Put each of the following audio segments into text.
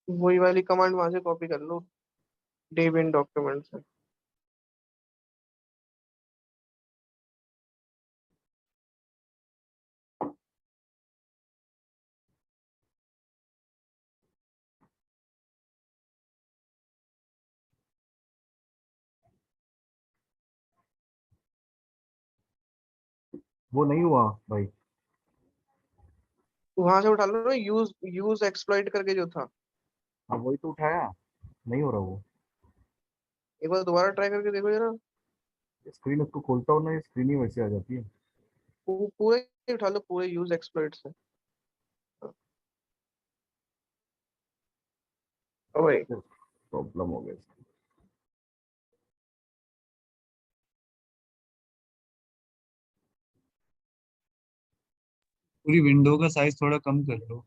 वही वाली कमांड वहां से कॉपी कर लो, डेबियन डॉक्यूमेंट से। वो नहीं हुआ भाई। वहां से उठा लो ना, यूज यूज एक्सप्लॉइट करके जो था। हाँ वही तो उठाया, नहीं हो रहा वो। एक बार दोबारा ट्राई करके देखो जरा। स्क्रीन उसको खोलता हूँ ना, ये स्क्रीन ही वैसे आ जाती है। पूरे ही उठा लो, पूरे यूज एक्सप्लॉइट से। ओए। प्रॉब्लम हो गया इसका। पूरी विंडो का साइज थोड़ा कम कर लो।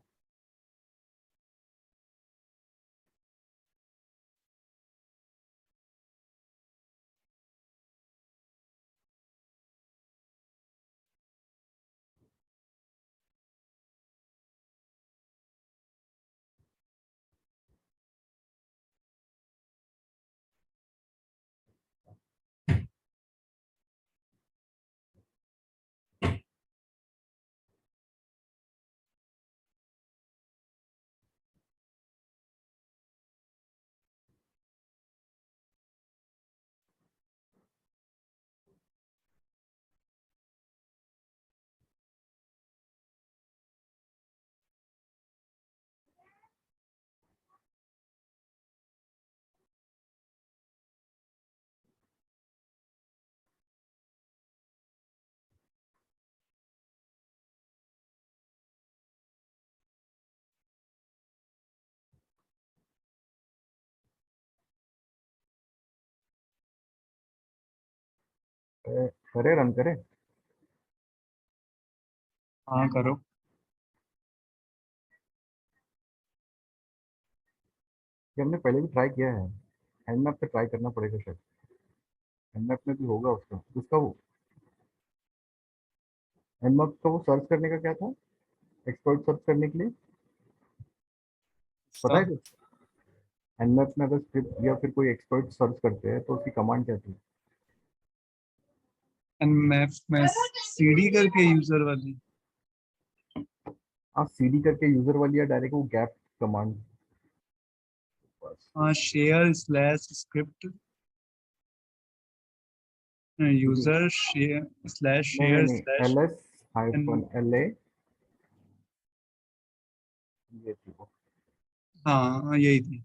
करे रन करे। हाँ करो। ये हमने पहले भी ट्राई किया है। हैंड मैप पे ट्राई करना पड़ेगा शायद। हैंड मैप में भी होगा उसका उसका वो। हैंड मैप का वो सर्च करने का क्या था, एक्सपर्ट सर्च करने के लिए, पता है सब कुछ? हैंड मैप में अगर स्क्रिप्ट या फिर कोई एक्सपर्ट सर्च करते हैं तो उसकी कमांड क्या थी? मैप में सीडी करके यूजर वाली। हाँ सीडी करके यूजर वाली, या डायरेक्ट वो गैप कमांड। बस। हाँ share slash script user share slash नहीं नहीं शेयर नहीं, slash. L S hyphen L A, ये थी वो। हाँ यही थी,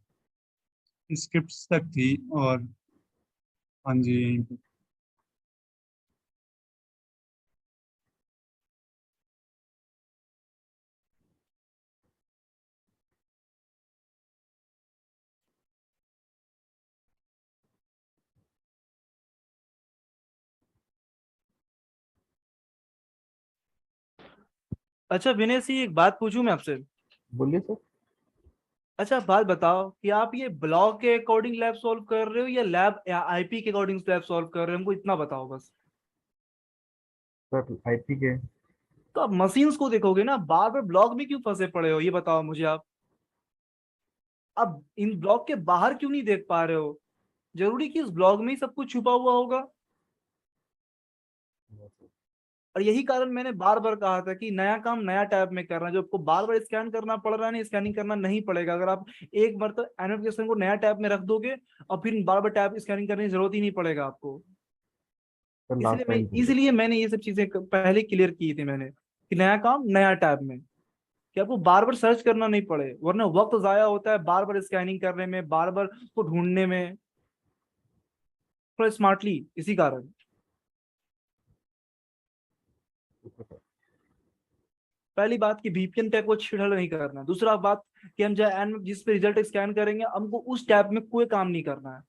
स्क्रिप्ट तक थी। और हाँ जी यही पे। अच्छा विनय सिंह, एक बात पूछूं मैं आपसे। बोलिए सर। अच्छा बात बताओ कि आप ये ब्लॉक के अकॉर्डिंग लैब सॉल्व कर रहे हो या लैब या आईपी के अकॉर्डिंग लैब सॉल्व कर रहे हो, हमको इतना बताओ बस। सर आईपी के। तो आप मशीन्स को देखोगे ना, बार बार ब्लॉक में क्यों फंसे पड़े हो, ये बताओ मुझे आप। अब इन ब्लॉक के बाहर क्यों नहीं देख पा रहे हो? जरूरी कि उस ब्लॉग में ही सब कुछ छुपा हुआ होगा। और यही कारण मैंने बार बार कहा था कि नया काम नया टैब में करना, जो आपको बार बार स्कैन करना पड़ रहा है ना, स्कैनिंग करना नहीं पड़ेगा अगर आप एक बार तो एनोटेशन को नया टैब में रख दोगे, और फिर बार बार टैब स्कैनिंग करने की जरूरत ही नहीं पड़ेगा आपको। सर इसलिए लास्ट मैं टाइम बोल रहे इसलिए मैंने ये सब चीजें पहले क्लियर की थी मैंने, कि नया काम नया टैब में, कि आपको बार बार सर्च करना नहीं पड़े, वरना वक्त जाया होता है बार बार स्कैनिंग करने में, बार बार उसको ढूंढने में। थोड़ा स्मार्टली, इसी कारण। थे। पहली बात कि VPN टैग को छिड़ल नहीं करना है। दूसरा बात कि हम जो एन जिस पे रिजल्ट स्कैन करेंगे, हमको उस टैब में कोई काम नहीं करना है।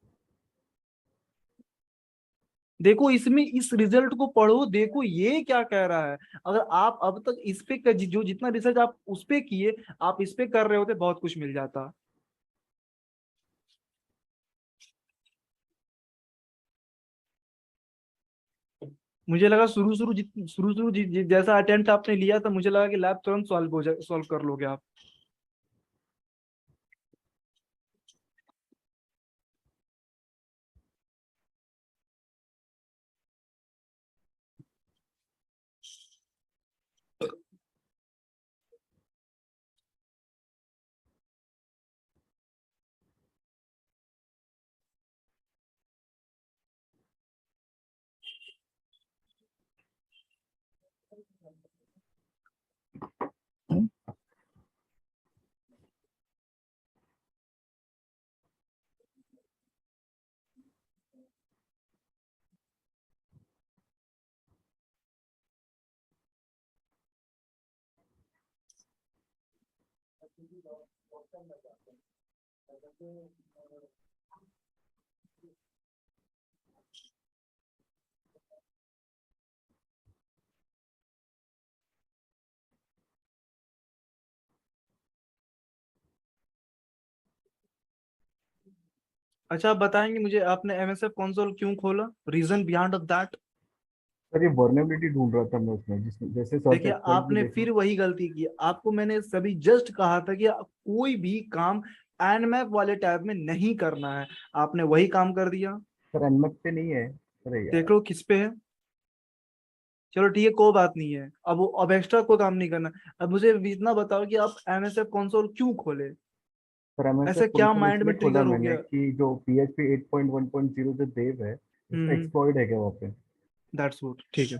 देखो इसमें इस रिजल्ट को पढ़ो, देखो ये क्या कह रहा है। अगर आप अब तक इस पे जो जितना रिसर्च आप उस पे किए, आप इस पे कर रहे होते, बहुत कुछ मिल जाता। मुझे लगा शुरू शुरू जैसा अटेम्प्ट आपने लिया था, मुझे लगा कि लैब तुरंत सॉल्व कर लोगे आप। अच्छा, आप बताएंगे मुझे आपने एमएसएफ कंसोल क्यों खोला, reason behind of that? Sir ये वर्नेबिलिटी ढूंढ रहा था मैं उसमें, जिसमें जैसे सर्च देखिए एक्सप्लॉइट भी आपने देखा। फिर वही गलती की। आपको मैंने सभी जस्ट कहा था कि कोई भी काम एनमैप वाले टैब में नहीं करना है, आपने वही काम कर दिया। सर एनमेप पे नहीं है। अरे देख यार। लो किस पे है। चलो ठीक है, कोई बात नहीं है, अब एक्स्ट्रा कोई काम नहीं करना। अब मुझे इतना बताओ कि आप एमएसएफ कंसोल क्यों खोले, सर एमएसएफ ऐसा क्या कंसोल माइंड इसलिए में खोला ट्रिगर हो मैंने गया? कि जो PHP 8.1.0 जो देव है उसमें हम्म, एक्सप्लॉइट है क्या वहाँ पे। दैट्स गुड, ठीक है,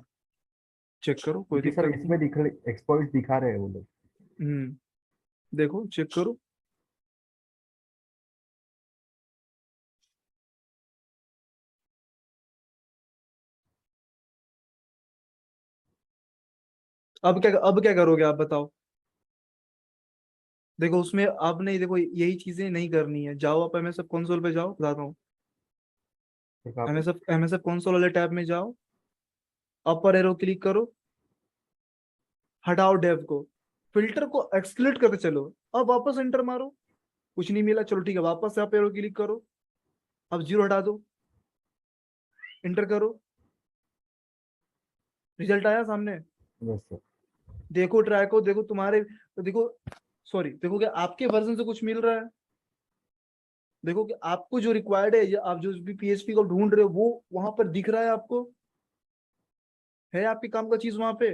चेक करो, कोई क्योंकि सर दिक्कत नहीं। इसमें दिख रहे एक्सप्लॉइट दिखा रहे हैं वो लोग। देखो चेक करो। अब क्या करोगे आप बताओ? देखो उसमें आप नहीं, देखो यही चीजें नहीं करनी है। जाओ आप एमएसएफ कंसोल पे जाओ, बताता हूँ। तो कहाँ पे। एमएसएफ कंसोल वाले टैब में जाओ, अपर एरो क्लिक करो, हटाओ डेव को, फिल्टर को एक्सक्लूड करके चलो। अब वापस एंटर मारो, कुछ नहीं मिला, चलो ठीक है, वापस से आप एरो क्लिक करो, अब जीरो हटा दो, एंटर करो, रिजल्ट आया सामने। बस सर। देखो ट्राई को, देखो तुम्हारे, देखो, सॉरी, देखो क्या आपके वर्जन से कुछ मिल रहा है? देखो कि आपको जो रिक्वायर्ड है, या आप जो भी पीएचपी को ढूंढ रहे हो, वो वहां पर दिख रहा है आपको? है आपके काम का चीज वहां पे?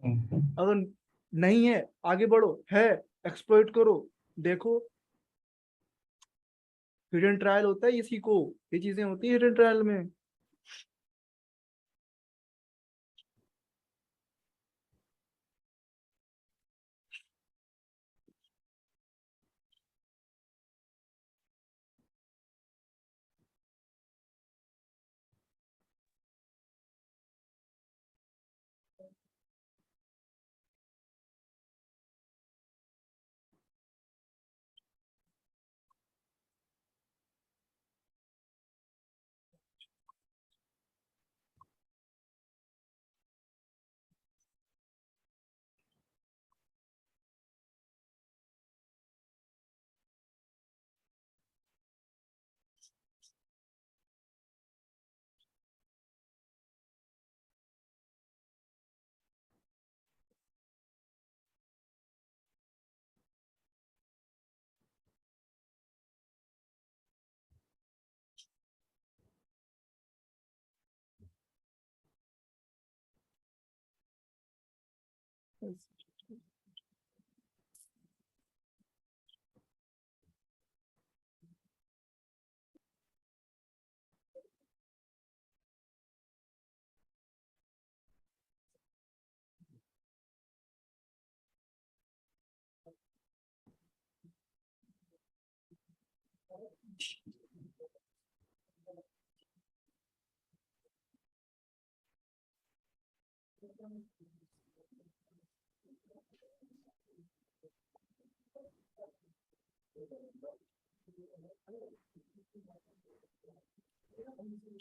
अगर नहीं है, आगे बढ़ो, है, एक्सप्लोइट करो, देखो। हिडन ट्रायल होता है इसी को, ये चीजें होती है हिडन ट्रायल में।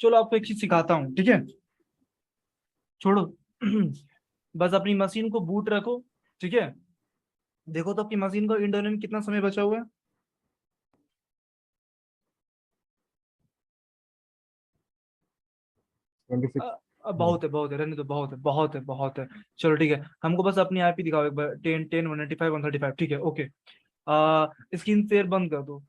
चलो आपको एक चीज सिखाता हूँ, ठीक है, छोड़ो। बस अपनी मशीन को बूट रखो, ठीक है। देखो तो आपकी मशीन को इंटरनेट में कितना समय बचा हुआ है? 26। बहुत है, बहुत है, रहने दो, बहुत है, बहुत है, बहुत है। चलो ठीक है, हमको बस अपनी आईपी दिखाओ एक बार, 10 195 135, ठीक है, ओके। स्क्रीन शेयर बंद कर दो।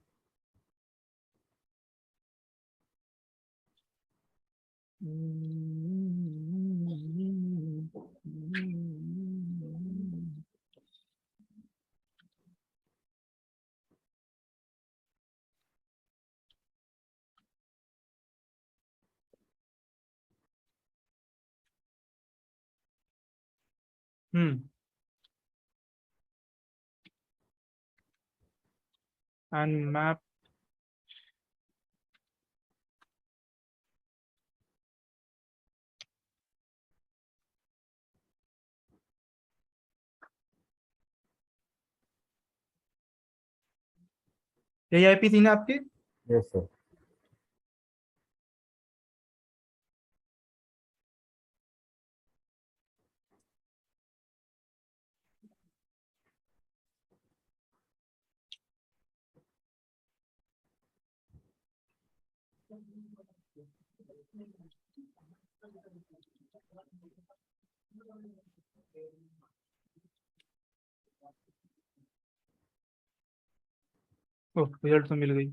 हम्म, एंड मैप, यही आईपी थी ना आपकी? Yes sir. ओह, रिजल्ट तो मिल गई।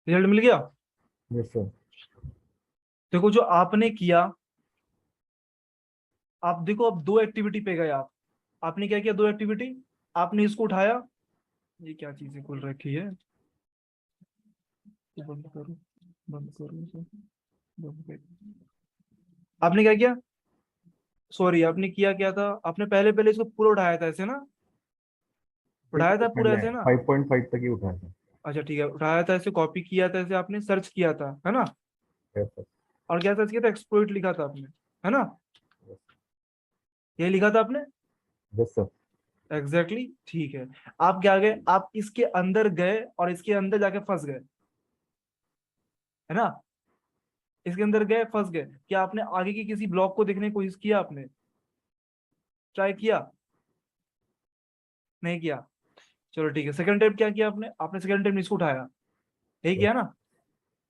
रिजल्ट मिल गया। Yes sir. देखो जो आपने किया, आप देखो अब दो एक्टिविटी पे गए आप। आपने क्या किया? दो एक्टिविटी। आपने इसको उठाया, ये क्या चीजें खुल रखी है, ये बंद करो, बंद करो इसे, बंद करो। आपने क्या किया? सॉरी, आपने किया क्या था? आपने पहले पहले इसको पूरा उठाया था ऐसे ना? उठाया था पूरा मैंने ऐसे ना? 5.5 तक ही उठाया था। अच्छा ठीक है, उठाया था ऐसे, कॉपी किया था ऐसे, आपने सर्च किया था, है ना? Yes sir. और क्या सर्च किया था? एक्सप्लोइट लिखा था आपने, है ना? ये लिखा था आपने? Yes sir. एग्जैक्टली ठीक है। आप क्या गए? आप इसके अंदर गए और इसके अंदर जाके फंस गए, है ना? इसके अंदर गए, फंस गए। क्या आपने आगे की किसी ब्लॉक को देखने की कोशिश किया? आपने ट्राई किया? नहीं किया। चलो ठीक है, सेकंड टाइम क्या किया आपने? आपने सेकंड टाइम इसको उठाया, यही किया ना?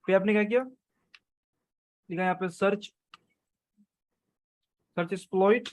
फिर आपने क्या किया? लिखा यहाँ पे सर्च, सर्च एक्सप्लॉइट,